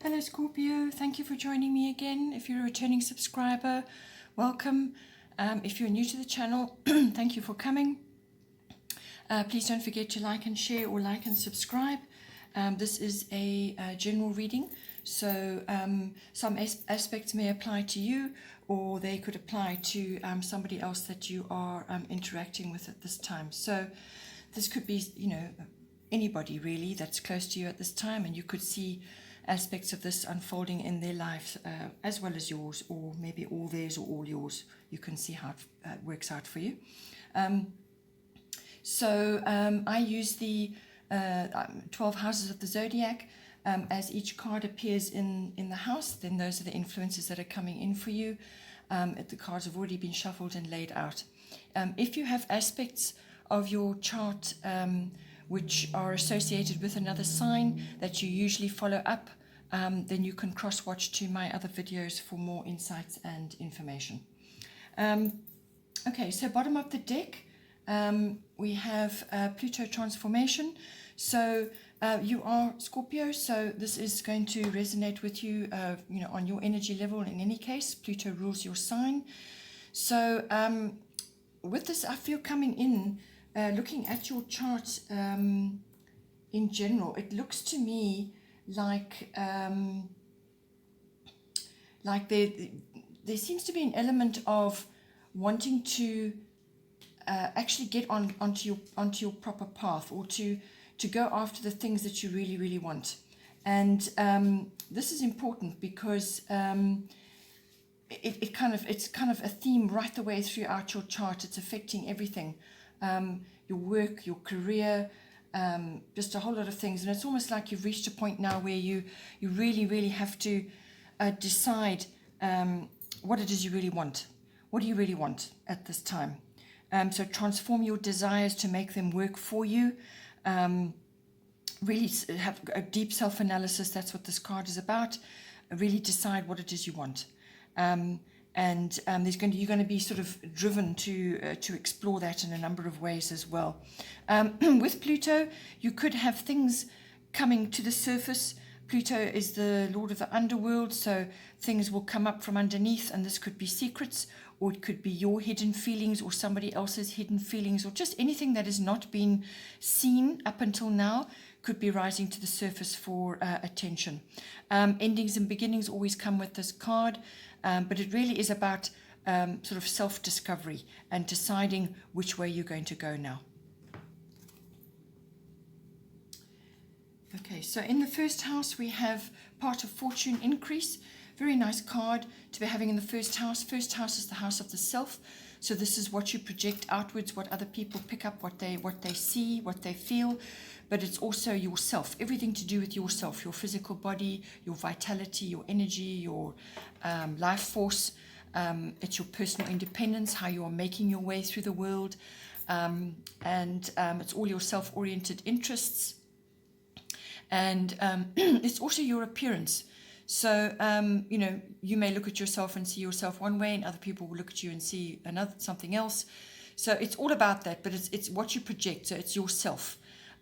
Hello Scorpio, thank you for joining me again. If you're a returning subscriber, welcome. If you're new to the channel, thank you for coming. Please don't forget to like and share or like and subscribe. This is a general reading, so some aspects may apply to you or they could apply to somebody else that you are interacting with at this time. So this could be, anybody really that's close to you at this time, and you could see aspects of this unfolding in their lives as well as yours, or maybe all theirs or all yours. You can see how it works out for you. I use the 12 houses of the zodiac. As each card appears in the house, then those are the influences that are coming in for you. The cards have already been shuffled and laid out. If you have aspects of your chart which are associated with another sign that you usually follow up, then you can cross-watch to my other videos for more insights and information. Okay, so bottom of the deck, we have Pluto transformation. So you are Scorpio, so this is going to resonate with you, on your energy level. In any case, Pluto rules your sign. So with this, I feel coming in, looking at your chart in general, it looks to me like there seems to be an element of wanting to actually get onto your proper path, or to go after the things that you really, really want. And this is important because it's kind of a theme right the way throughout your chart. It's affecting everything. Your work, your career, just a whole lot of things. And it's almost like you've reached a point now where you really, really have to decide what it is you really want. What do you really want at this time? So transform your desires to make them work for you. Really have a deep self-analysis. That's what this card is about. Really decide what it is you want. You're going to be sort of driven to explore that in a number of ways as well. With Pluto, you could have things coming to the surface. Pluto is the lord of the underworld, so things will come up from underneath, and this could be secrets, or it could be your hidden feelings or somebody else's hidden feelings, or just anything that has not been seen up until now could be rising to the surface for attention. Endings and beginnings always come with this card. But it really is about sort of self-discovery and deciding which way you're going to go now. Okay, so in the first house we have part of fortune increase. Very nice card to be having in the first house. First house is the house of the self. So this is what you project outwards, what other people pick up, what they see, what they feel. But it's also yourself, everything to do with yourself, your physical body, your vitality, your energy, your life force. It's your personal independence, how you are making your way through the world. It's all your self-oriented interests. And it's also your appearance. So, you may look at yourself and see yourself one way, and other people will look at you and see something else. So it's all about that, but it's what you project. So it's yourself.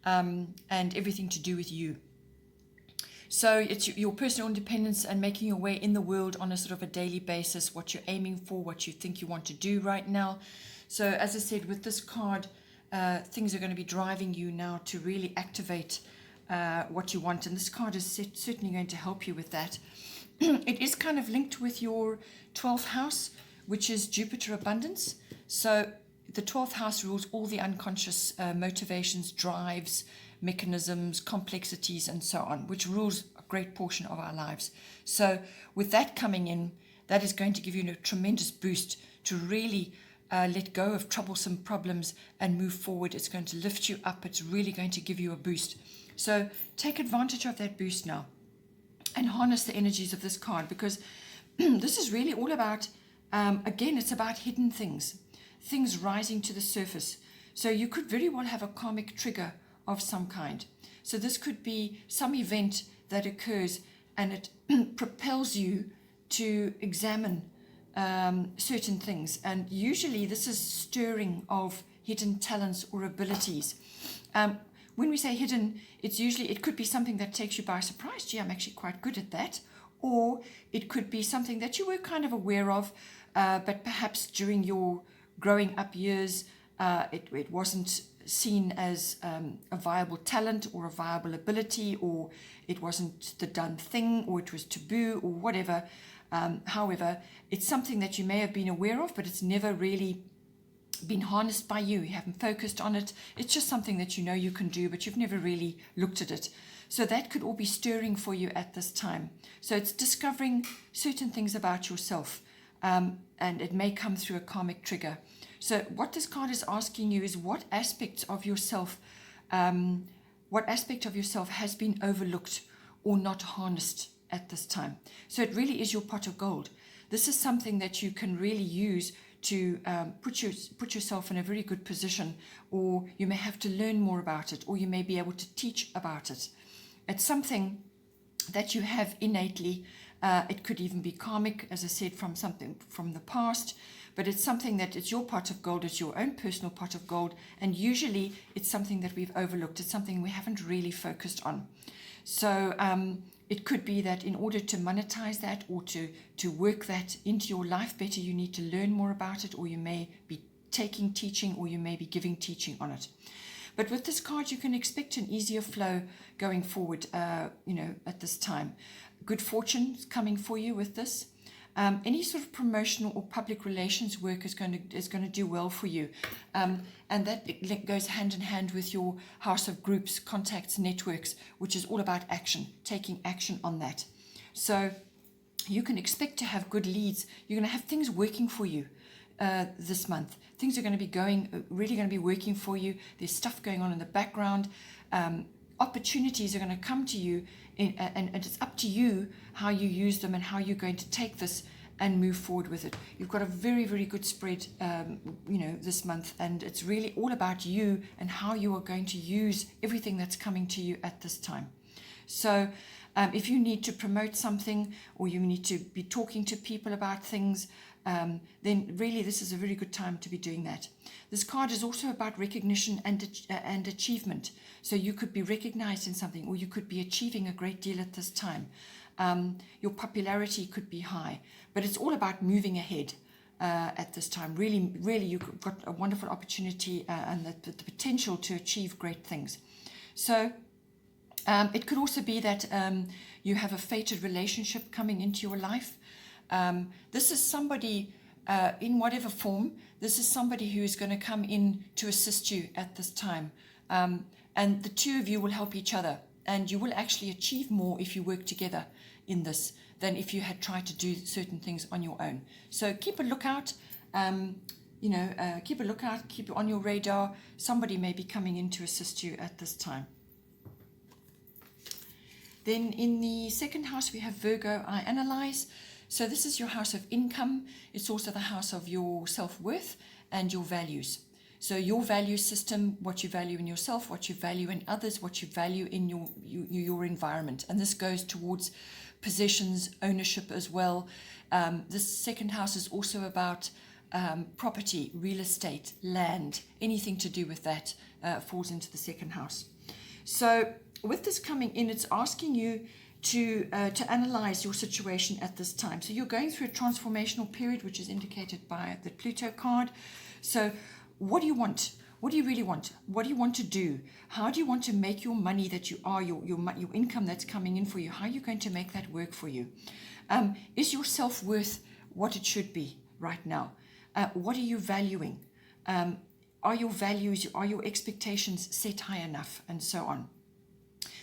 And everything to do with you. So it's your personal independence and making your way in the world on a sort of a daily basis, what you're aiming for, what you think you want to do right now. So as I said, with this card, things are going to be driving you now to really activate what you want. And this card is certainly going to help you with that. It is kind of linked with your 12th house, which is Jupiter abundance. So the 12th house rules all the unconscious motivations, drives, mechanisms, complexities, and so on, which rules a great portion of our lives. So with that coming in, that is going to give you a tremendous boost to really let go of troublesome problems and move forward. It's going to lift you up. It's really going to give you a boost. So take advantage of that boost now and harness the energies of this card, because this is really all about, again, it's about hidden things rising to the surface. So you could very well have a karmic trigger of some kind. So this could be some event that occurs and it propels you to examine certain things. And usually this is stirring of hidden talents or abilities. when we say hidden, it could be something that takes you by surprise. Gee, I'm actually quite good at that. Or it could be something that you were kind of aware of, but perhaps during your growing up years, it wasn't seen as a viable talent or a viable ability, or it wasn't the done thing, or it was taboo, or whatever. However, it's something that you may have been aware of, but it's never really been harnessed by you. You haven't focused on it. It's just something that you know you can do, but you've never really looked at it. So that could all be stirring for you at this time. So it's discovering certain things about yourself, and it may come through a karmic trigger. So what this card is asking you is what aspect of yourself has been overlooked or not harnessed at this time. So it really is your pot of gold. This is something that you can really use to put yourself in a very good position, or you may have to learn more about it, or you may be able to teach about it. It's something that you have innately. It could even be karmic, as I said, from something from the past, but it's something that it's your pot of gold, it's your own personal pot of gold, and usually it's something that we've overlooked. It's something we haven't really focused on. So it could be that in order to monetize that or to work that into your life better, you need to learn more about it, or you may be taking teaching, or you may be giving teaching on it. But with this card, you can expect an easier flow going forward, at this time. Good fortune is coming for you with this. Any sort of promotional or public relations work is going to do well for you. And that goes hand in hand with your house of groups, contacts, networks, which is all about action, taking action on that. So you can expect to have good leads. You're going to have things working for you this month. Things are going to be really going to be working for you. There's stuff going on in the background. Opportunities are going to come to you, and it's up to you how you use them and how you're going to take this and move forward with it. You've got a very, very good spread, this month, and it's really all about you and how you are going to use everything that's coming to you at this time. So if you need to promote something, or you need to be talking to people about things, then really this is a very good time to be doing that. This card is also about recognition and achievement. So you could be recognized in something, or you could be achieving a great deal at this time. Your popularity could be high, but it's all about moving ahead at this time. Really, really, you've got a wonderful opportunity and the potential to achieve great things. So it could also be that you have a fated relationship coming into your life. This is somebody, in whatever form, this is somebody who is going to come in to assist you at this time. And the two of you will help each other, and you will actually achieve more if you work together in this than if you had tried to do certain things on your own. So keep a lookout, keep it on your radar. Somebody may be coming in to assist you at this time. Then in the second house, we have Virgo, I analyze. So this is your house of income. It's also the house of your self-worth and your values. So your value system, what you value in yourself, what you value in others, what you value in your environment. And this goes towards possessions, ownership as well. This second house is also about property, real estate, land, anything to do with that falls into the second house. So with this coming in, it's asking you to analyze your situation at this time. So you're going through a transformational period, which is indicated by the Pluto card. So what do you want? What do you really want? What do you want to do? How do you want to make your money that you are, your income that's coming in for you? How are you going to make that work for you? Is your self-worth what it should be right now? What are you valuing? Are your values, are your expectations set high enough? And so on.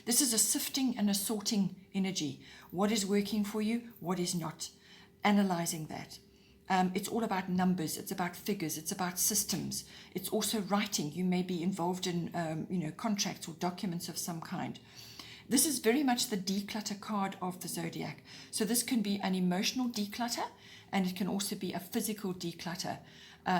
This is a sifting and a sorting energy. What is working for you? What is not? Analyzing that. It's all about numbers. It's about figures. It's about systems. It's also writing. You may be involved in, contracts or documents of some kind. This is very much the declutter card of the zodiac. So this can be an emotional declutter, and it can also be a physical declutter.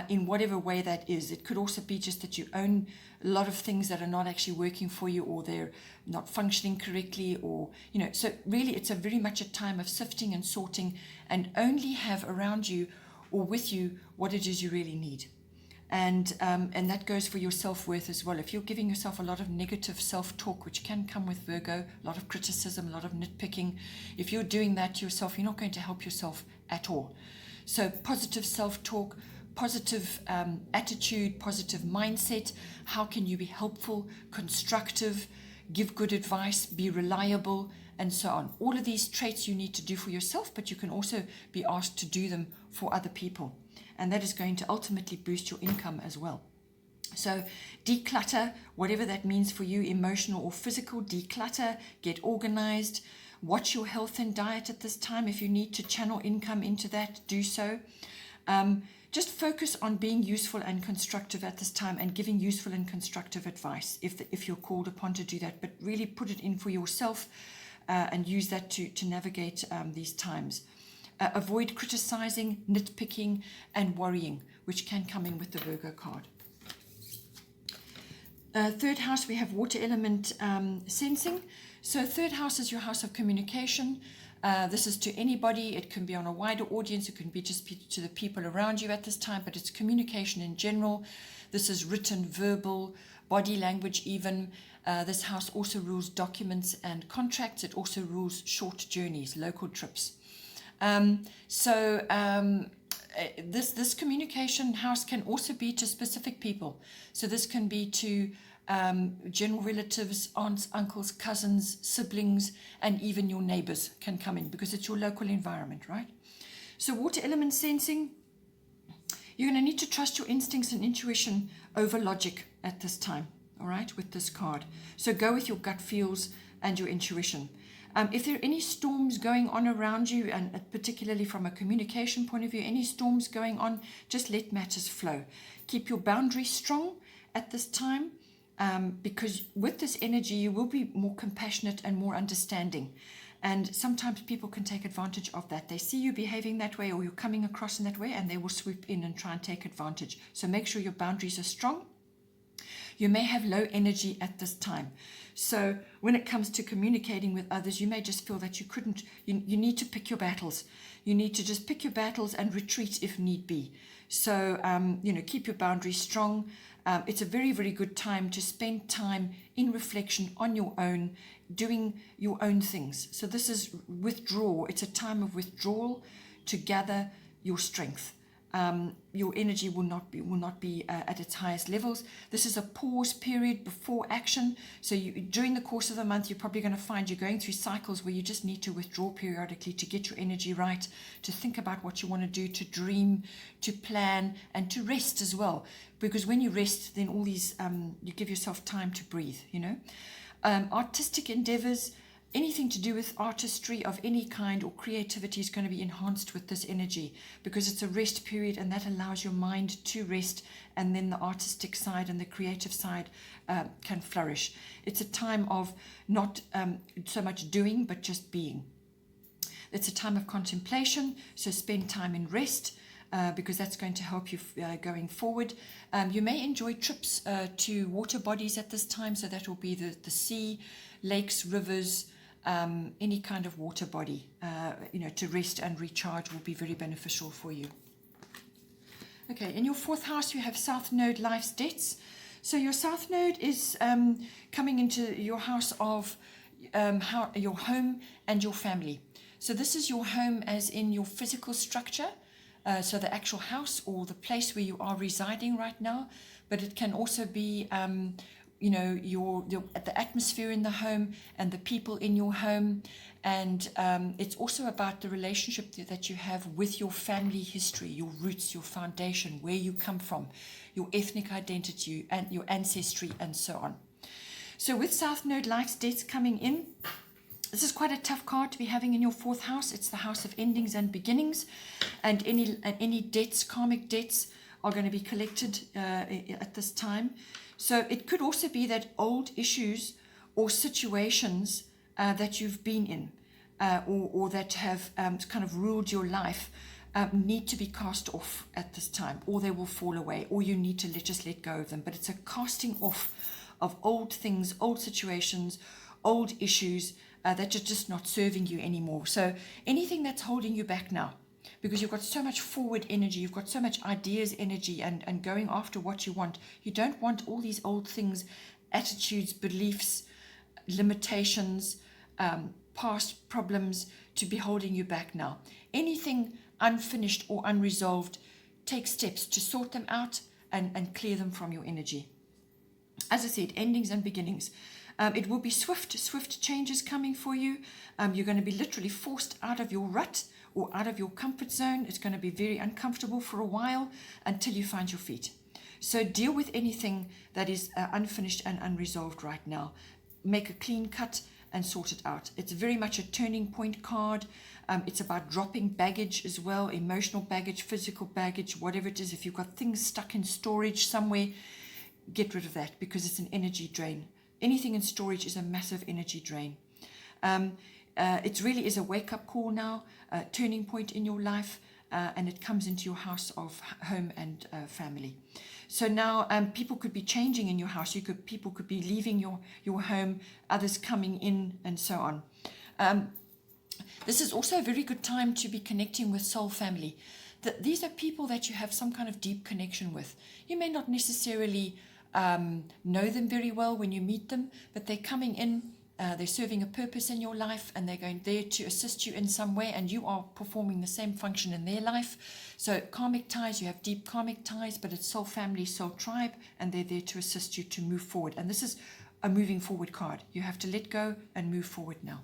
In whatever way that is. It could also be just that you own a lot of things that are not actually working for you, or they're not functioning correctly, or, so really it's very much a time of sifting and sorting, and only have around you or with you what it is you really need. And that goes for your self-worth as well. If you're giving yourself a lot of negative self-talk, which can come with Virgo, a lot of criticism, a lot of nitpicking, if you're doing that to yourself, you're not going to help yourself at all. So positive self-talk, positive attitude, positive mindset. How can you be helpful, constructive, give good advice, be reliable, and so on. All of these traits you need to do for yourself, but you can also be asked to do them for other people. And that is going to ultimately boost your income as well. So declutter, whatever that means for you, emotional or physical, declutter, get organized, watch your health and diet at this time. If you need to channel income into that, do so. Just focus on being useful and constructive at this time and giving useful and constructive advice if you're called upon to do that, but really put it in for yourself and use that to navigate these times. Avoid criticizing, nitpicking, and worrying, which can come in with the Virgo card. Third house, we have water element sensing. So third house is your house of communication. This is to anybody. It can be on a wider audience. It can be just to the people around you at this time, but it's communication in general. This is written, verbal, body language even. This house also rules documents and contracts. It also rules short journeys, local trips. This communication house can also be to specific people. So this can be to general relatives, aunts, uncles, cousins, siblings, and even your neighbors can come in because it's your local environment, right? So water element sensing, you're going to need to trust your instincts and intuition over logic at this time, all right, with this card. So go with your gut feels and your intuition. If there are any storms going on around you, and particularly from a communication point of view, any storms going on, just let matters flow. Keep your boundaries strong at this time, because with this energy, you will be more compassionate and more understanding. And sometimes people can take advantage of that. They see you behaving that way or you're coming across in that way, and they will swoop in and try and take advantage. So make sure your boundaries are strong. You may have low energy at this time. So when it comes to communicating with others, you may just feel that you need to pick your battles. You need to just pick your battles and retreat if need be. So, keep your boundaries strong. It's a very, very good time to spend time in reflection on your own, doing your own things. So this is withdrawal. It's a time of withdrawal to gather your strength. Your energy will not be at its highest levels. This is a pause period before action. So during the course of the month, you're probably going to find you're going through cycles where you just need to withdraw periodically to get your energy right, to think about what you want to do, to dream, to plan, and to rest as well. Because when you rest, then all these, you give yourself time to breathe, Artistic endeavors, anything to do with artistry of any kind or creativity is going to be enhanced with this energy because it's a rest period, and that allows your mind to rest, and then the artistic side and the creative side can flourish. It's a time of not so much doing, but just being. It's a time of contemplation, so spend time in rest because that's going to help you going forward. You may enjoy trips to water bodies at this time, so that will be the sea, lakes, rivers, any kind of water body, to rest and recharge will be very beneficial for you. Okay, in your fourth house, you have South Node Life's Debts. So your South Node is coming into your house of your home and your family. So this is your home as in your physical structure, so the actual house or the place where you are residing right now, but it can also be the atmosphere in the home and the people in your home, and it's also about the relationship that you have with your family history, your roots, your foundation, where you come from, your ethnic identity and your ancestry, and so on. So with South Node Life's Debts coming in, this is quite a tough card to be having in your fourth house. It's the house of endings and beginnings, and any debts, karmic debts, are going to be collected at this time. So it could also be that old issues or situations that you've been in or that have kind of ruled your life need to be cast off at this time, or they will fall away, or you need to just let go of them. But it's a casting off of old things, old situations, old issues that are just not serving you anymore. So anything that's holding you back now, because you've got so much forward energy, you've got so much ideas energy and going after what you want. You don't want all these old things, attitudes, beliefs, limitations, past problems to be holding you back now. Anything unfinished or unresolved, take steps to sort them out and clear them from your energy. As I said, endings and beginnings. It will be swift changes coming for you. You're going to be literally forced out of your rut or out of your comfort zone. It's going to be very uncomfortable for a while until you find your feet. So deal with anything that is unfinished and unresolved right now. Make a clean cut and sort it out. It's very much a turning point card. It's about dropping baggage as well, emotional baggage, physical baggage, whatever it is. If you've got things stuck in storage somewhere, get rid of that because it's an energy drain. Anything in storage is a massive energy drain. It really is a wake-up call now, a turning point in your life, and it comes into your house of home and family. So now people could be changing in your house. People could be leaving your home, others coming in, and so on. This is also a very good time to be connecting with soul family. These are people that you have some kind of deep connection with. You may not necessarily know them very well when you meet them, but they're coming in, they're serving a purpose in your life, and they're going there to assist you in some way, and you are performing the same function in their life. So karmic ties, you have deep karmic ties, but it's soul family, soul tribe, and they're there to assist you to move forward. And this is a moving forward card. You have to let go and move forward now.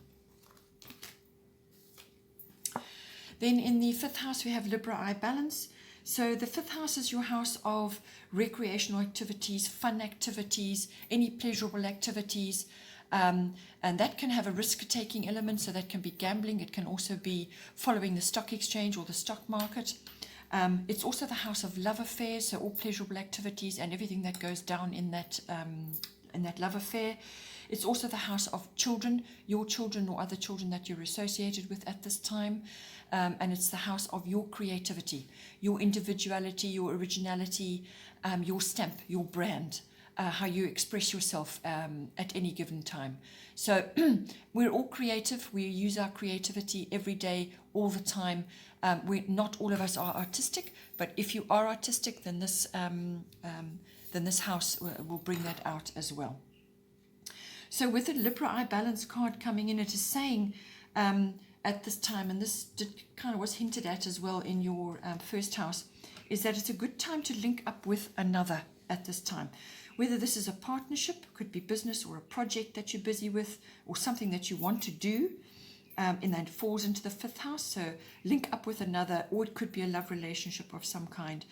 Then in the 5th house, we have Libra eye balance. So the 5th house is your house of recreational activities, fun activities, any pleasurable activities. And that can have a risk-taking element, so that can be gambling. It can also be following the stock exchange or the stock market. It's also the house of love affairs, so all pleasurable activities and everything that goes down in that love affair. It's also the house of children, your children or other children that you're associated with at this time. And it's the house of your creativity, your individuality, your originality, your stamp, your brand, how you express yourself at any given time. So we're all creative. We use our creativity every day, all the time. Not all of us are artistic, but if you are artistic, then this house will bring that out as well. So with the Libra eye balance card coming in, it is saying at this time, and this kind of was hinted at as well in your 1st house, is that it's a good time to link up with another at this time. Whether this is a partnership, could be business or a project that you're busy with, or something that you want to do, and that falls into the 5th house. So link up with another, or it could be a love relationship of some kind.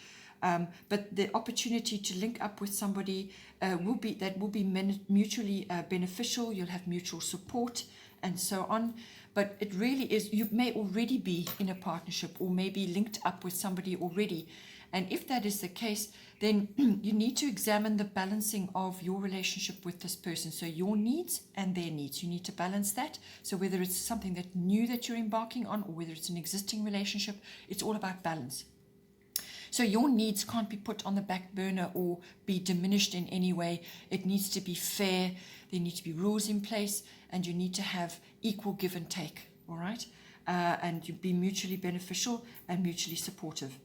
But the opportunity to link up with somebody will be mutually beneficial. You'll have mutual support and so on. But it really is, you may already be in a partnership or maybe linked up with somebody already. And if that is the case, then you need to examine the balancing of your relationship with this person. So your needs and their needs, you need to balance that. So whether it's something that new that you're embarking on or whether it's an existing relationship, it's all about balance. So your needs can't be put on the back burner or be diminished in any way. It needs to be fair. There need to be rules in place, and you need to have equal give and take, all right? And you be mutually beneficial and mutually supportive.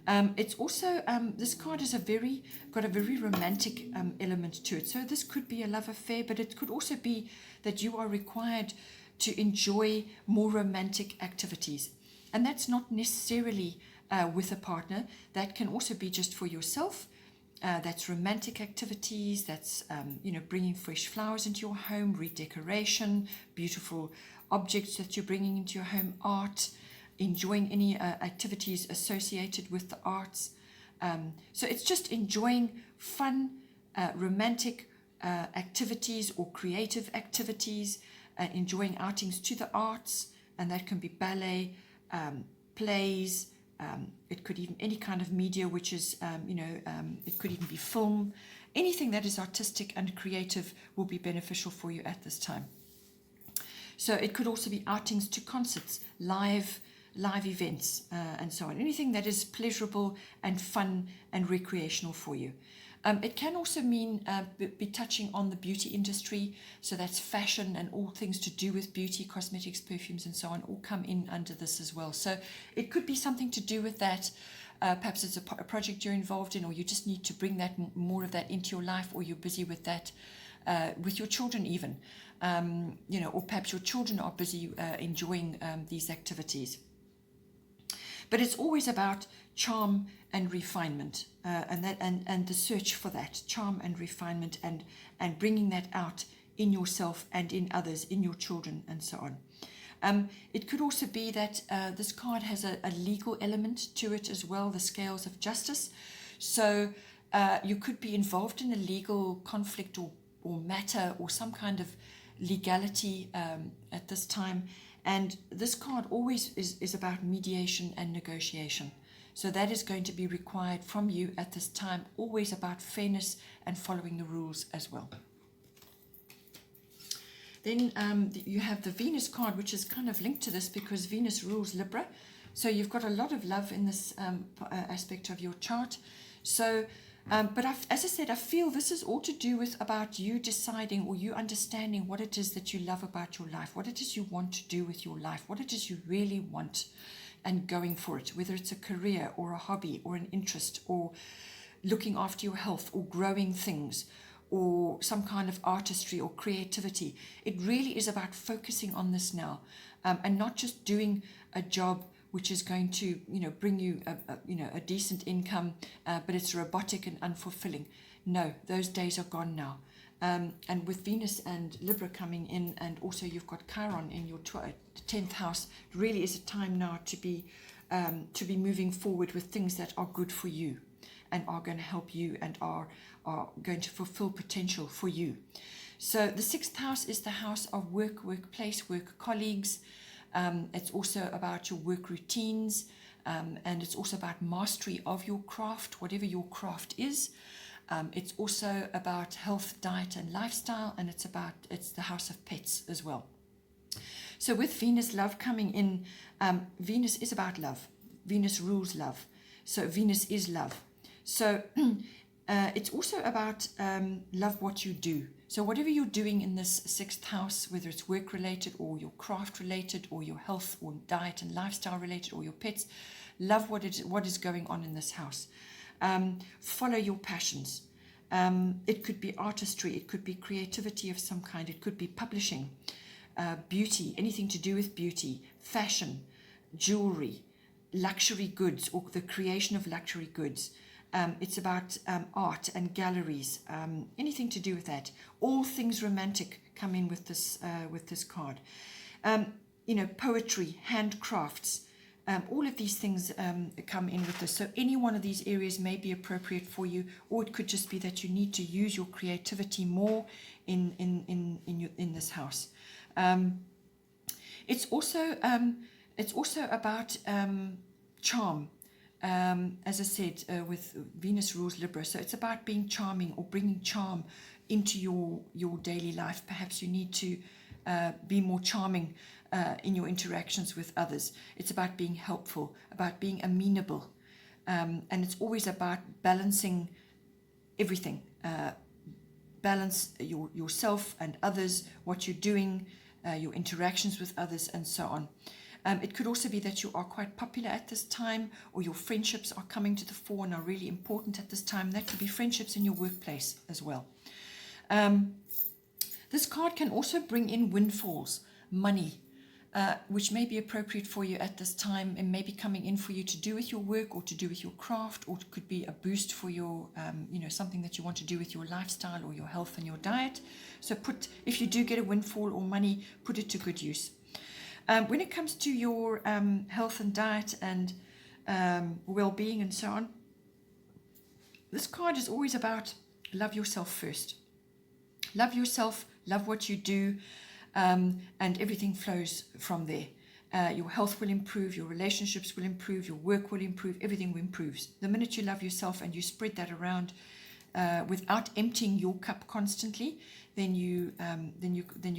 It's also, this card is got a very romantic element to it. So this could be a love affair, but it could also be that you are required to enjoy more romantic activities. And that's not necessarily with a partner. That can also be just for yourself. That's romantic activities. That's bringing fresh flowers into your home, redecoration, beautiful objects that you're bringing into your home, art, enjoying any activities associated with the arts. So it's just enjoying fun, romantic activities or creative activities, enjoying outings to the arts, and that can be ballet, plays. It could even any kind of media, which is, it could even be film. Anything that is artistic and creative will be beneficial for you at this time. So it could also be outings to concerts, live events, and so on. Anything that is pleasurable and fun and recreational for you. It can also mean be touching on the beauty industry, so that's fashion and all things to do with beauty, cosmetics, perfumes and so on, all come in under this as well. So it could be something to do with that. Perhaps it's a project you're involved in, or you just need to bring that more of that into your life, or you're busy with that with your children even, or perhaps your children are busy enjoying these activities. But it's always about charm and refinement, and the search for that charm and refinement, and bringing that out in yourself and in others, in your children and so on. It could also be that this card has a legal element to it as well, the scales of justice. So you could be involved in a legal conflict or matter or some kind of legality at this time. And this card always is about mediation and negotiation. So that is going to be required from you at this time, always about fairness and following the rules as well. Then you have the Venus card, which is kind of linked to this because Venus rules Libra. So you've got a lot of love in this aspect of your chart. So, but as I said, I feel this is all to do with about you deciding or you understanding what it is that you love about your life, what it is you want to do with your life, what it is you really want, and going for it, whether it's a career or a hobby or an interest or looking after your health or growing things or some kind of artistry or creativity. It really is about focusing on this now, and not just doing a job which is going to, bring you a decent income, but it's robotic and unfulfilling. No, those days are gone now. And with Venus and Libra coming in, and also you've got Chiron in your 10th house, it really is a time now to be moving forward with things that are good for you and are going to help you and are going to fulfill potential for you. So the 6th house is the house of work, workplace, work colleagues. It's also about your work routines, and it's also about mastery of your craft, whatever your craft is. It's also about health, diet and lifestyle, and it's the house of pets as well. So with Venus love coming in, Venus is about love. Venus rules love. So Venus is love. So it's also about love what you do. So whatever you're doing in this 6th house, whether it's work related or your craft related or your health or diet and lifestyle related or your pets, love what is going on in this house. Follow your passions. It could be artistry, it could be creativity of some kind, it could be publishing, beauty, anything to do with beauty, fashion, jewelry, luxury goods or the creation of luxury goods. It's about art and galleries, anything to do with that. All things romantic come in with this card. Poetry, handcrafts, all of these things come in with this. So any one of these areas may be appropriate for you, or it could just be that you need to use your creativity more in this house. It's also about charm. As I said, with Venus rules Libra, so it's about being charming or bringing charm into your daily life. Perhaps you need to be more charming in your interactions with others. It's about being helpful, about being amenable, and it's always about balancing everything. Balance yourself and others, what you're doing, your interactions with others, and so on. It could also be that you are quite popular at this time, or your friendships are coming to the fore and are really important at this time. That could be friendships in your workplace as well. This card can also bring in windfalls, money, which may be appropriate for you at this time and may be coming in for you to do with your work or to do with your craft, or it could be a boost for your, something that you want to do with your lifestyle or your health and your diet. So if you do get a windfall or money, put it to good use. When it comes to your health and diet and well-being and so on, this card is always about love yourself first. Love yourself, love what you do, and everything flows from there. Your health will improve, your relationships will improve, your work will improve, everything improves. The minute you love yourself and you spread that around without emptying your cup constantly, then you've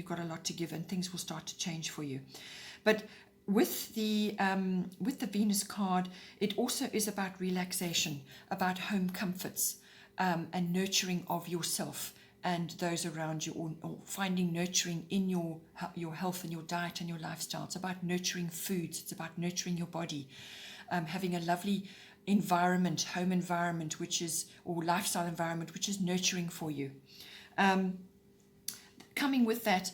got a lot to give, and things will start to change for you. But with the Venus card, it also is about relaxation, about home comforts, and nurturing of yourself and those around you, or finding nurturing in your health and your diet and your lifestyle. It's about nurturing foods. It's about nurturing your body, having a lovely environment, home environment, or lifestyle environment, which is nurturing for you. Coming with that,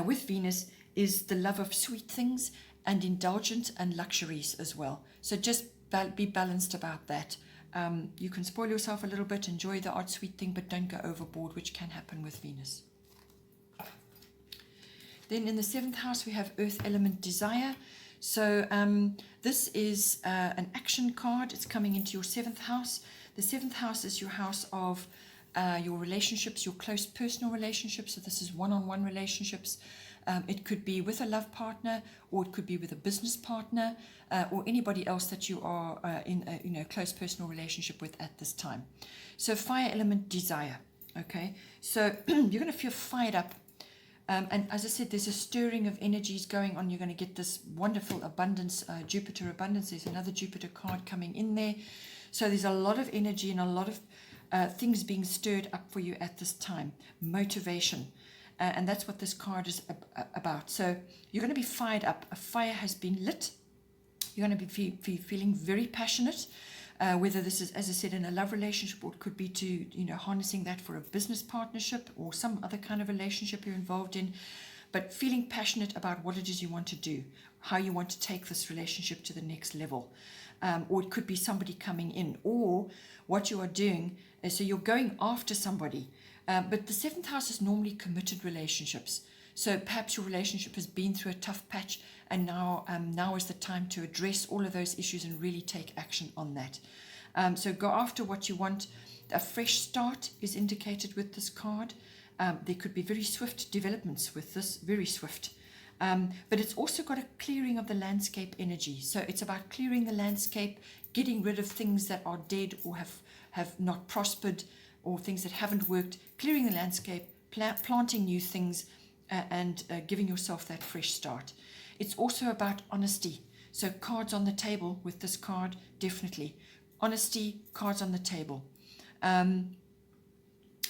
with Venus, is the love of sweet things and indulgence and luxuries as well. So just be balanced about that. You can spoil yourself a little bit, enjoy the odd sweet thing, but don't go overboard, which can happen with Venus. Then in the 7th house, we have Earth element desire. So this is an action card. It's coming into your 7th house. The 7th house is your house of your relationships, your close personal relationships. So this is one-on-one relationships. It could be with a love partner, or it could be with a business partner, or anybody else that you are in a close personal relationship with at this time. So fire element desire. Okay, so you're going to feel fired up. And as I said, there's a stirring of energies going on. You're going to get this wonderful abundance, Jupiter abundance. There's another Jupiter card coming in there. So there's a lot of energy and a lot of things being stirred up for you at this time. Motivation. And that's what this card is about. So you're going to be fired up. A fire has been lit. You're going to be feeling very passionate. Whether this is, as I said, in a love relationship, or it could be to, harnessing that for a business partnership or some other kind of relationship you're involved in, but feeling passionate about what it is you want to do, how you want to take this relationship to the next level. Or it could be somebody coming in, or what you are doing is, so you're going after somebody. But the 7th house is normally committed relationships. So perhaps your relationship has been through a tough patch, and now is the time to address all of those issues and really take action on that. So go after what you want. A fresh start is indicated with this card. There could be very swift developments with this, very swift. But it's also got a clearing of the landscape energy. So it's about clearing the landscape, getting rid of things that are dead or have not prospered, or things that haven't worked, clearing the landscape, planting new things, and giving yourself that fresh start. It's also about honesty. So cards on the table with this card, definitely. Honesty, cards on the table.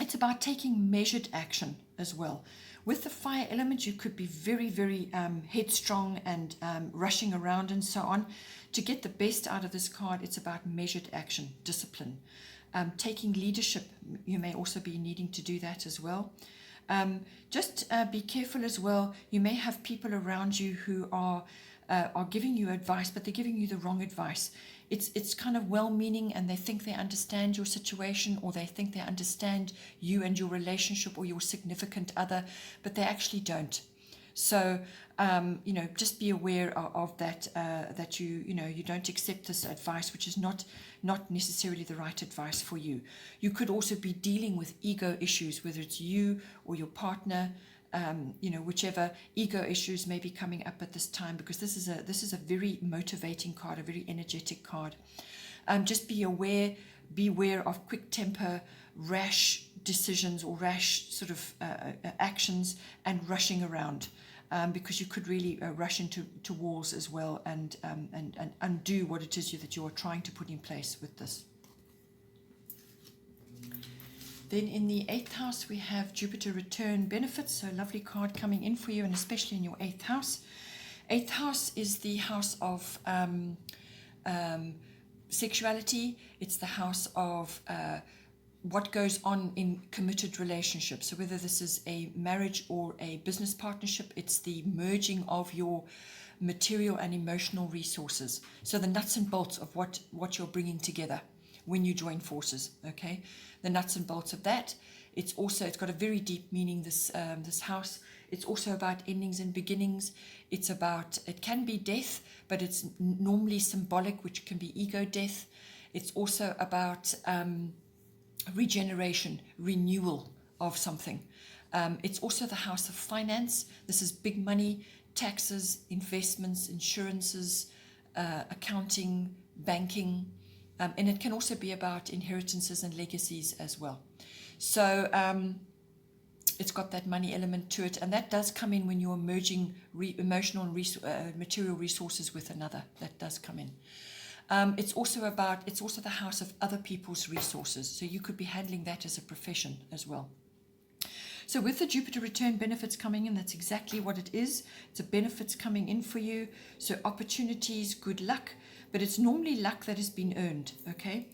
It's about taking measured action as well. With the fire element, you could be very, very headstrong and rushing around and so on. To get the best out of this card, it's about measured action, discipline. Taking leadership, you may also be needing to do that as well. Just be careful as well. You may have people around you who are giving you advice, but they're giving you the wrong advice. It's kind of well-meaning, and they think they understand your situation, or they think they understand you and your relationship or your significant other, but they actually don't. So, just be aware of that, that you don't accept this advice, which is not necessarily the right advice for you. You could also be dealing with ego issues, whether it's you or your partner, whichever ego issues may be coming up at this time, because this is a very motivating card, a very energetic card. Just beware of quick temper, rash decisions, or rash sort of actions, and rushing around, because you could really rush into walls as well, and undo what it is that you are trying to put in place with this. Then in the 8th house, we have Jupiter return benefits. So a lovely card coming in for you, and especially in your 8th house. 8th house is the house of sexuality. It's the house of what goes on in committed relationships. So whether this is a marriage or a business partnership, it's the merging of your material and emotional resources. So the nuts and bolts of what you're bringing together when you join forces, okay? The nuts and bolts of that. It's got a very deep meaning, this house. It's also about endings and beginnings. It can be death, but it's normally symbolic, which can be ego death. It's also about regeneration, renewal of something. It's also the house of finance. This is big money, taxes, investments, insurances, accounting, banking, and it can also be about inheritances and legacies as well. So it's got that money element to it, and that does come in when you're merging emotional and material resources with another. That does come in. It's also the house of other people's resources. So you could be handling that as a profession as well. So with the Jupiter return benefits coming in, that's exactly what it is. It's a benefits coming in for you. So opportunities, good luck, but it's normally luck that has been earned, okay?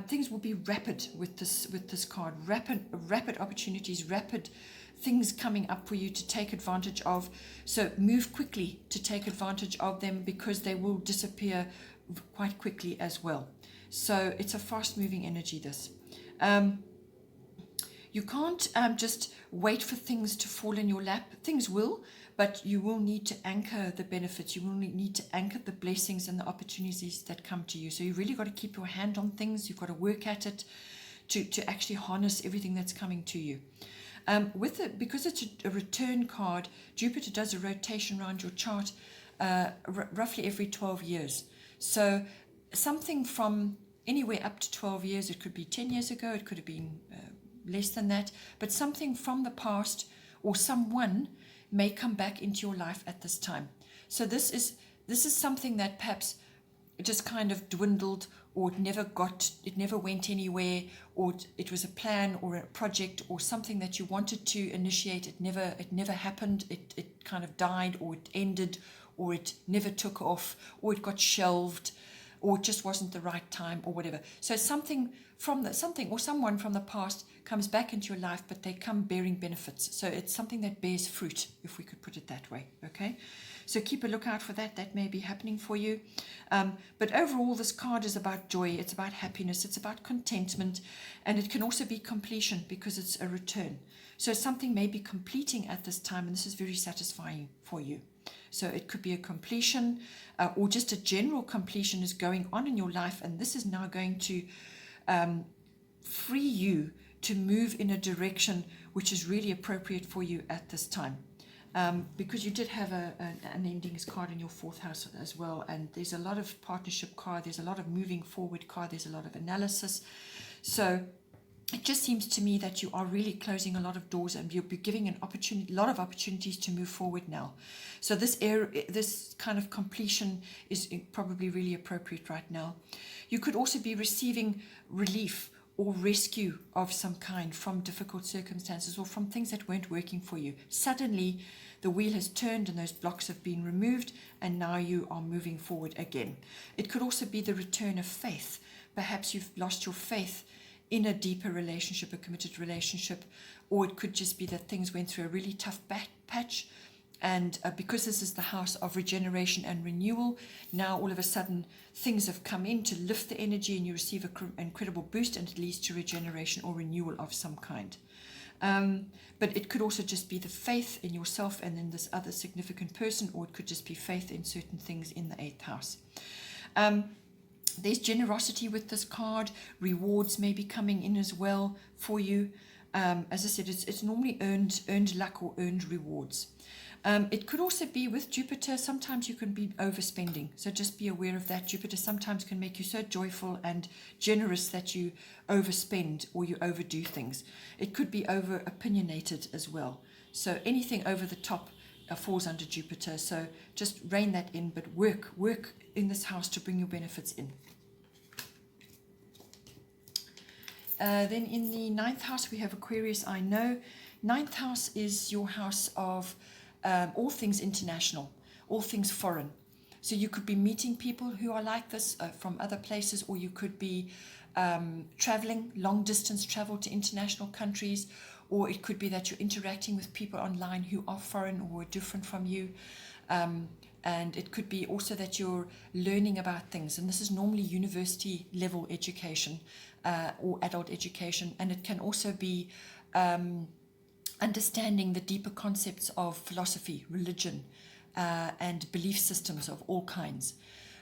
Things will be rapid with this card. Rapid opportunities, rapid things coming up for you to take advantage of. So move quickly to take advantage of them, because they will disappear quite quickly as well. So it's a fast moving energy, this. You can't just wait for things to fall in your lap. Things will, but you will need to anchor the benefits. You will need to anchor the blessings and the opportunities that come to you. So you really got to keep your hand on things. You've got to work at it to actually harness everything that's coming to you. Because it's a return card, Jupiter does a rotation around your chart roughly every 12 years. So something from anywhere up to 12 years, it could be 10 years ago, it could have been less than that, but something from the past or someone may come back into your life at this time. So this is something that perhaps just kind of dwindled, or it never went anywhere, or it was a plan or a project or something that you wanted to initiate. It never happened. It kind of died, or it ended, or it never took off, or it got shelved, or it just wasn't the right time, or whatever. So something or someone from the past comes back into your life, but they come bearing benefits. So it's something that bears fruit, if we could put it that way. Okay, so keep a lookout for that. That may be happening for you. But overall, this card is about joy. It's about happiness. It's about contentment, and it can also be completion, because it's a return. So something may be completing at this time, and this is very satisfying for you. So it could be a completion, or just a general completion is going on in your life, and this is now going to free you to move in a direction which is really appropriate for you at this time. Because you did have an endings card in your fourth house as well, and there's a lot of partnership card, there's a lot of moving forward card, there's a lot of analysis. So it just seems to me that you are really closing a lot of doors, and you'll be giving a lot of opportunities to move forward now. So this kind of completion is probably really appropriate right now. You could also be receiving relief or rescue of some kind from difficult circumstances, or from things that weren't working for you. Suddenly the wheel has turned and those blocks have been removed, and now you are moving forward again. It could also be the return of faith. Perhaps you've lost your faith in a deeper relationship, a committed relationship, or it could just be that things went through a really tough patch, and because this is the house of regeneration and renewal, now all of a sudden things have come in to lift the energy, and you receive an incredible boost, and it leads to regeneration or renewal of some kind. But it could also just be the faith in yourself and in this other significant person, or it could just be faith in certain things in the 8th house. There's generosity with this card. Rewards may be coming in as well for you. As I said, it's normally earned luck or earned rewards. It could also be with Jupiter, sometimes you can be overspending. So just be aware of that. Jupiter sometimes can make you so joyful and generous that you overspend or you overdo things. It could be over opinionated as well. So anything over the top falls under Jupiter. So just rein that in, but work in this house to bring your benefits in. Then in the 9th house, we have Aquarius, I know. 9th house is your house of all things international, all things foreign. So you could be meeting people who are like this from other places, or you could be traveling, long distance travel to international countries, or it could be that you're interacting with people online who are foreign or different from you. And it could be also that you're learning about things, and this is normally university level education or adult education, and it can also be understanding the deeper concepts of philosophy, religion, and belief systems of all kinds.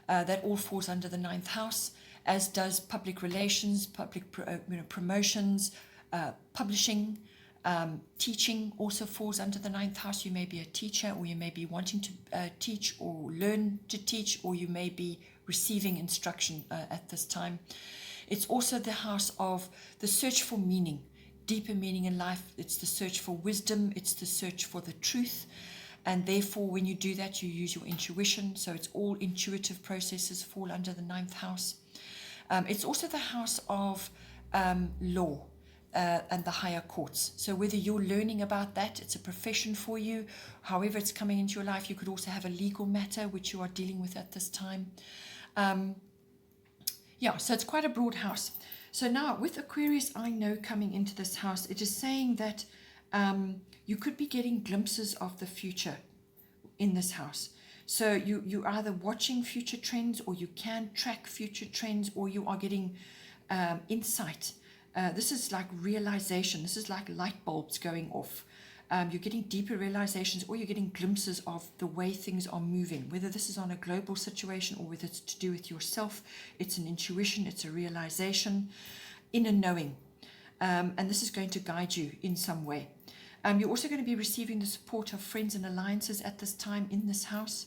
That all falls under the 9th house, as does public relations, public promotions, publishing. Teaching also falls under the 9th house. You may be a teacher, or you may be wanting to teach or learn to teach, or you may be receiving instruction at this time. It's also the house of the search for meaning, deeper meaning in life. It's the search for wisdom. It's the search for the truth. And therefore, when you do that, you use your intuition. So it's all intuitive processes fall under the 9th house. It's also the house of law and the higher courts. So whether you're learning about that, it's a profession for you, however it's coming into your life, you could also have a legal matter which you are dealing with at this time. Yeah, so it's quite a broad house. So now with Aquarius, I know coming into this house, it is saying that you could be getting glimpses of the future in this house. So you're either watching future trends, or you can track future trends, or you are getting insight. This is like realization. This is like light bulbs going off. You're getting deeper realizations, or you're getting glimpses of the way things are moving, whether this is on a global situation or whether it's to do with yourself. It's an intuition, it's a realization, inner knowing. And this is going to guide you in some way. You're also going to be receiving the support of friends and alliances at this time in this house.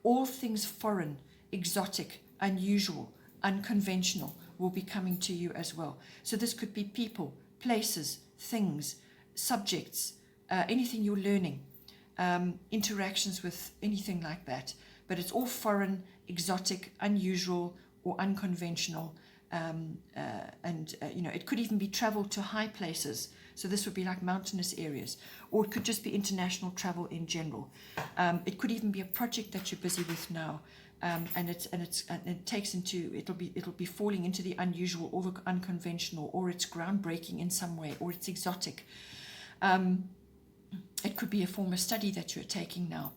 All things foreign, exotic, unusual, unconventional will be coming to you as well. So this could be people, places, things, subjects, anything you're learning, interactions with anything like that. But it's all foreign, exotic, unusual, or unconventional. It could even be travel to high places. So this would be like mountainous areas, or it could just be international travel in general. It could even be a project that you're busy with now, and it takes into it'll be falling into the unusual or the unconventional, or it's groundbreaking in some way, or it's exotic. It could be a form of study that you're taking now.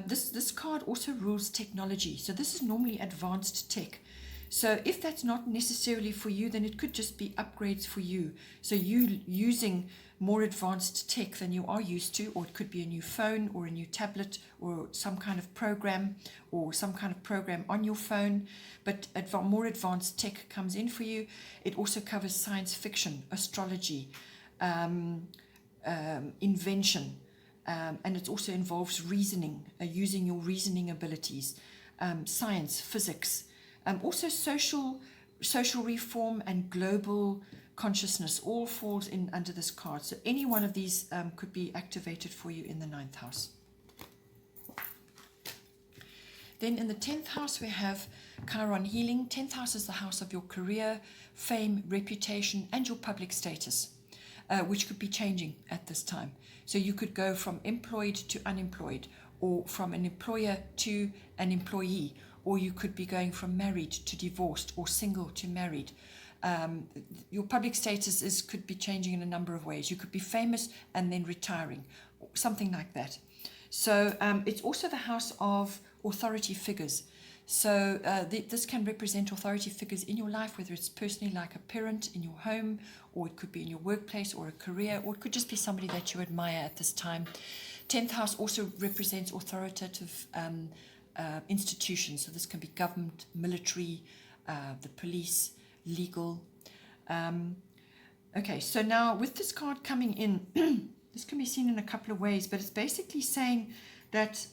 This card also rules technology, so this is normally advanced tech. So if that's not necessarily for you, then it could just be upgrades for you. So you using more advanced tech than you are used to, or it could be a new phone or a new tablet or some kind of program on your phone, but more advanced tech comes in for you. It also covers science fiction, astrology, invention, and it also involves reasoning, using your reasoning abilities, science, physics. Also social reform and global consciousness all falls in under this card. So any one of these could be activated for you in the 9th house. Then in the 10th house, we have Chiron healing. 10th house is the house of your career, fame, reputation, and your public status, which could be changing at this time. So you could go from employed to unemployed, or from an employer to an employee, or you could be going from married to divorced, or single to married. Your public status could be changing in a number of ways. You could be famous and then retiring, something like that. So it's also the house of authority figures. So this can represent authority figures in your life, whether it's personally like a parent in your home, or it could be in your workplace or a career, or it could just be somebody that you admire at this time. 10th house also represents authoritative institutions. So this can be government, military, the police, legal. Okay, so now with this card coming in, this can be seen in a couple of ways, but it's basically saying that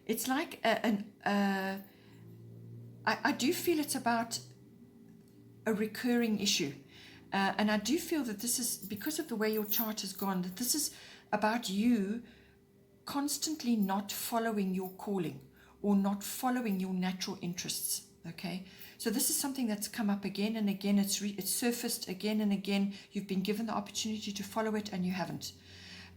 it's like I do feel it's about a recurring issue. And I do feel that this is, because of the way your chart has gone, that this is about you constantly not following your calling or not following your natural interests. Okay, so this is something that's come up again and again. It's surfaced again and again. You've been given the opportunity to follow it and you haven't.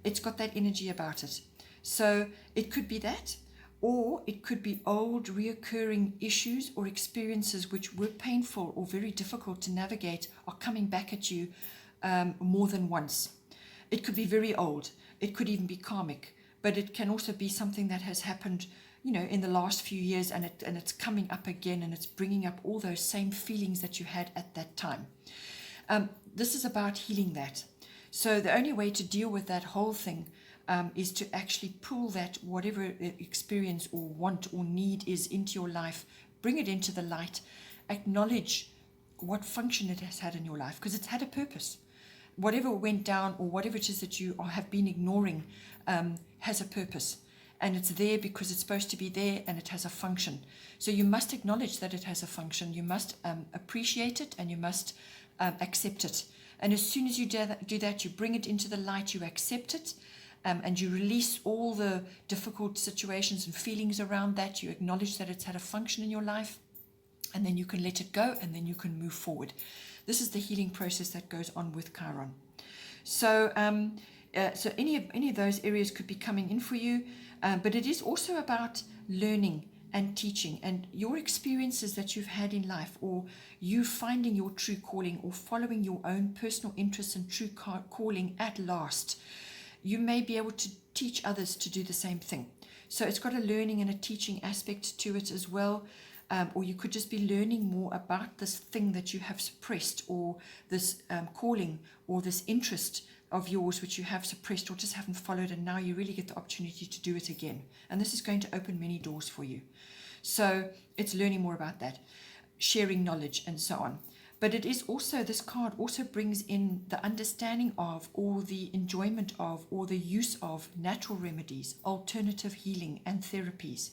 It's got that energy about it. So it could be that, or it could be old reoccurring issues or experiences which were painful or very difficult to navigate are coming back at you more than once. It could be very old. It could even be karmic, but it can also be something that has happened, you know, in the last few years, and it's coming up again, and it's bringing up all those same feelings that you had at that time. This is about healing that. So the only way to deal with that whole thing is to actually pull that whatever experience or want or need is into your life, bring it into the light, acknowledge what function it has had in your life, because it's had a purpose. Whatever went down or whatever it is that you have been ignoring has a purpose. And it's there because it's supposed to be there, and it has a function. So you must acknowledge that it has a function. You must appreciate it, and you must accept it. And as soon as you do that, you bring it into the light, you accept it, and you release all the difficult situations and feelings around that. You acknowledge that it's had a function in your life, and then you can let it go, and then you can move forward. This is the healing process that goes on with Chiron. So, so any of those areas could be coming in for you, but it is also about learning and teaching, and your experiences that you've had in life, or you finding your true calling, or following your own personal interests and true calling at last. You may be able to teach others to do the same thing. So it's got a learning and a teaching aspect to it as well. Or you could just be learning more about this thing that you have suppressed, or this calling, or this interest of yours which you have suppressed or just haven't followed, and now you really get the opportunity to do it again. And this is going to open many doors for you. So it's learning more about that, sharing knowledge and so on. But it is also, this card also brings in the understanding of, or the enjoyment of, or the use of natural remedies, alternative healing and therapies,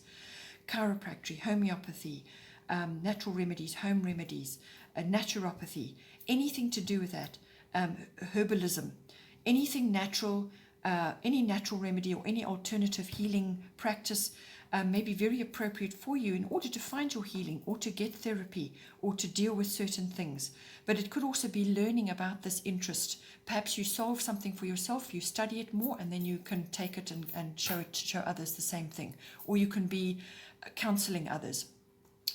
chiropractic, homeopathy, natural remedies, home remedies, naturopathy, anything to do with that, herbalism, anything natural, any natural remedy or any alternative healing practice may be very appropriate for you in order to find your healing, or to get therapy, or to deal with certain things. But it could also be learning about this interest. Perhaps you solve something for yourself, you study it more, and then you can take it and show others the same thing. Or you can be counseling others.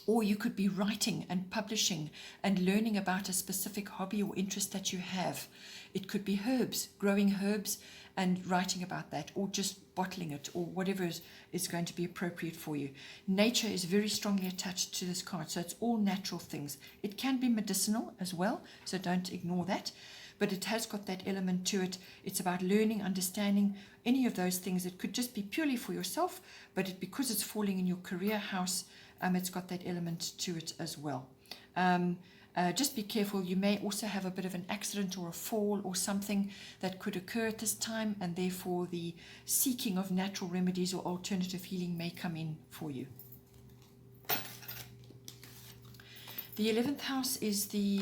Or you could be writing and publishing and learning about a specific hobby or interest that you have. It could be herbs, growing herbs and writing about that, or just bottling it, or whatever is going to be appropriate for you. Nature is very strongly attached to this card, so it's all natural things. It can be medicinal as well, so don't ignore that, but it has got that element to it. It's about learning, understanding any of those things. It could just be purely for yourself, but because it's falling in your career house, it's got that element to it as well. Just be careful. You may also have a bit of an accident or a fall or something that could occur at this time, and therefore the seeking of natural remedies or alternative healing may come in for you. The 11th house is the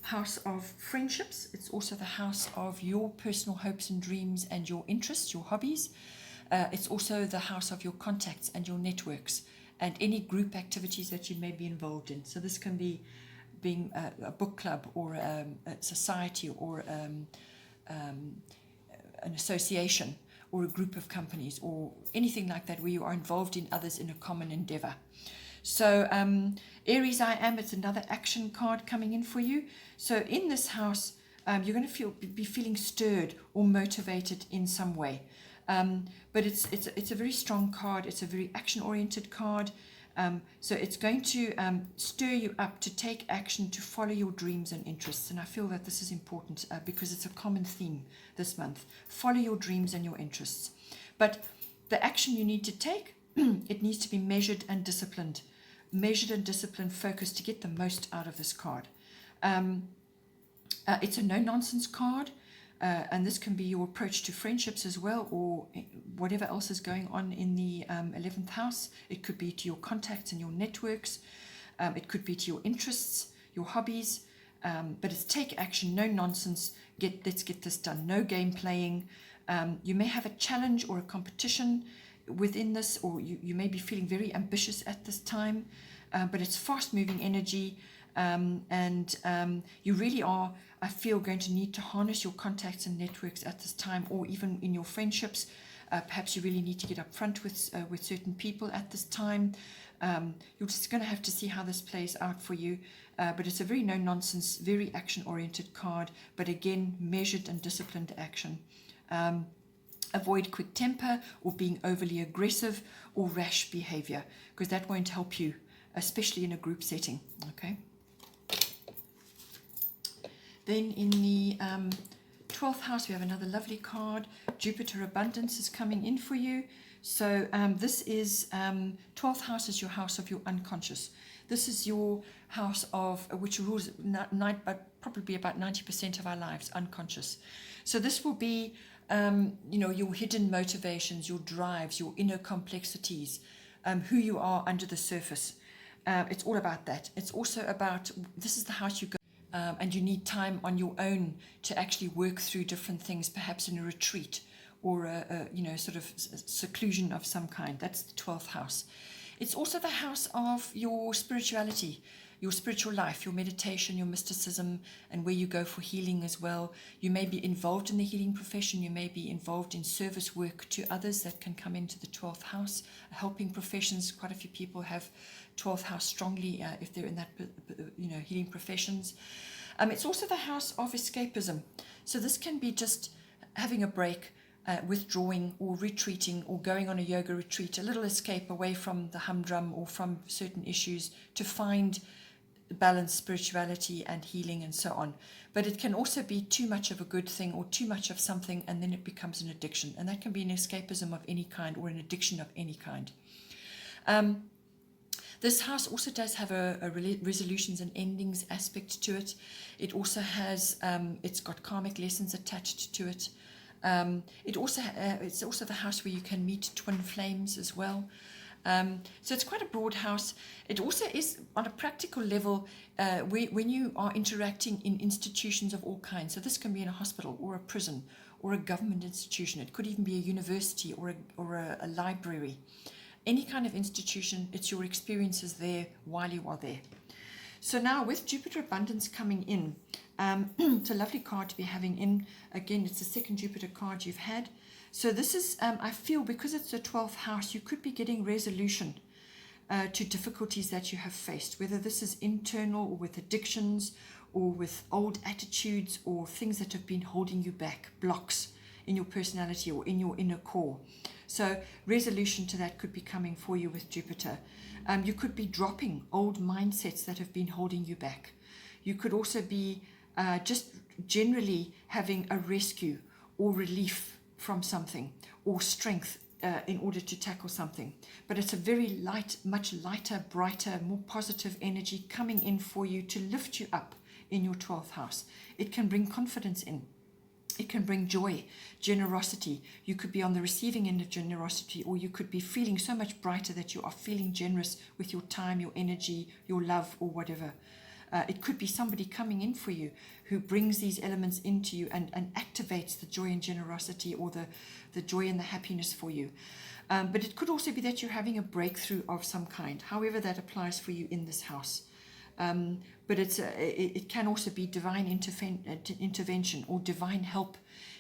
house of friendships. It's also the house of your personal hopes and dreams and your interests, your hobbies. It's also the house of your contacts and your networks, and any group activities that you may be involved in. So this can be being a book club, or a society, or an association, or a group of companies, or anything like that where you are involved in others in a common endeavor. So Aries, it's another action card coming in for you. So in this house, you're going to be feeling stirred or motivated in some way. But it's a very strong card. It's a very action-oriented card. So it's going to stir you up to take action, to follow your dreams and interests. And I feel that this is important because it's a common theme this month. Follow your dreams and your interests. But the action you need to take, it needs to be measured and disciplined. Measured and disciplined focus to get the most out of this card. It's a no-nonsense card. And this can be your approach to friendships as well, or whatever else is going on in the 11th house. It could be to your contacts and your networks. It could be to your interests, your hobbies. But it's take action, no nonsense. Let's get this done. No game playing. You may have a challenge or a competition within this, or you may be feeling very ambitious at this time. But it's fast-moving energy. And you really are, I feel, going to need to harness your contacts and networks at this time, or even in your friendships. Perhaps you really need to get up front with certain people at this time. You're just going to have to see how this plays out for you. But it's a very no-nonsense, very action-oriented card, but again, measured and disciplined action. Avoid quick temper or being overly aggressive or rash behavior, because that won't help you, especially in a group setting. Okay. Then in the 12th house, we have another lovely card. Jupiter Abundance is coming in for you. So this is 12th house is your house of your unconscious. This is your house of which rules probably about 90% of our lives, unconscious. So this will be your hidden motivations, your drives, your inner complexities, who you are under the surface. It's all about that. It's also about, this is the house you go. and you need time on your own to actually work through different things, perhaps in a retreat or a sort of seclusion of some kind. That's the 12th house. It's also the house of your spirituality, your spiritual life, your meditation, your mysticism, and where you go for healing as well. You may be involved in the healing profession. You may be involved in service work to others that can come into the 12th house. Helping professions, quite a few people have 12th house strongly if they're in that, healing professions. It's also the house of escapism. So this can be just having a break, withdrawing or retreating or going on a yoga retreat, a little escape away from the humdrum or from certain issues to find balance, spirituality and healing and so on. But it can also be too much of a good thing or too much of something, and then it becomes an addiction. And that can be an escapism of any kind or an addiction of any kind. This house also does have a resolutions and endings aspect to it. It also has, it's got karmic lessons attached to it. It's also the house where you can meet twin flames as well. So it's quite a broad house. It also is on a practical level when you are interacting in institutions of all kinds. So this can be in a hospital or a prison or a government institution. It could even be a university or a library. Any kind of institution, it's your experiences there while you are there. So now with Jupiter Abundance coming in, it's a lovely card to be having in. Again, it's the second Jupiter card you've had. So this is, I feel, because it's the 12th house, you could be getting resolution to difficulties that you have faced, whether this is internal or with addictions or with old attitudes or things that have been holding you back, blocks in your personality or in your inner core. So resolution to that could be coming for you with Jupiter. You could be dropping old mindsets that have been holding you back. You could also be just generally having a rescue or relief from something or strength in order to tackle something. But it's a very light, much lighter, brighter, more positive energy coming in for you to lift you up in your 12th house. It can bring confidence in. It can bring joy, generosity. You could be on the receiving end of generosity, or you could be feeling so much brighter that you are feeling generous with your time, your energy, your love, or whatever. It could be somebody coming in for you who brings these elements into you and activates the joy and generosity or the joy and the happiness for you. But it could also be that you're having a breakthrough of some kind, however that applies for you in this house. But it can also be divine intervention or divine help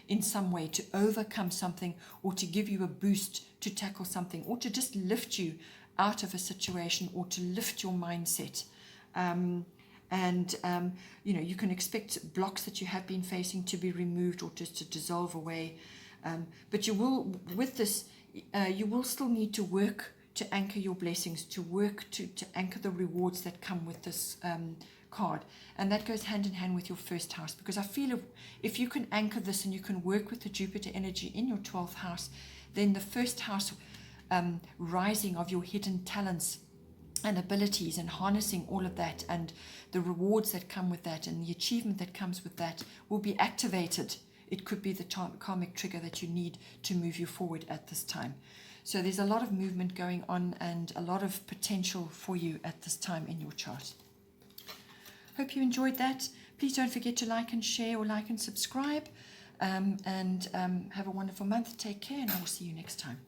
in some way to overcome something or to give you a boost to tackle something or to just lift you out of a situation or to lift your mindset. You can expect blocks that you have been facing to be removed or just to dissolve away. But you will, with this, you will still need to work to anchor your blessings, to work to anchor the rewards that come with this card. And that goes hand in hand with your first house, because I feel if you can anchor this and you can work with the Jupiter energy in your 12th house, then the first house rising of your hidden talents and abilities and harnessing all of that and the rewards that come with that and the achievement that comes with that will be activated. It could be the karmic trigger that you need to move you forward at this time. So there's a lot of movement going on and a lot of potential for you at this time in your chart. Hope you enjoyed that. Please don't forget to like and share or like and subscribe. Have a wonderful month. Take care, and I will see you next time.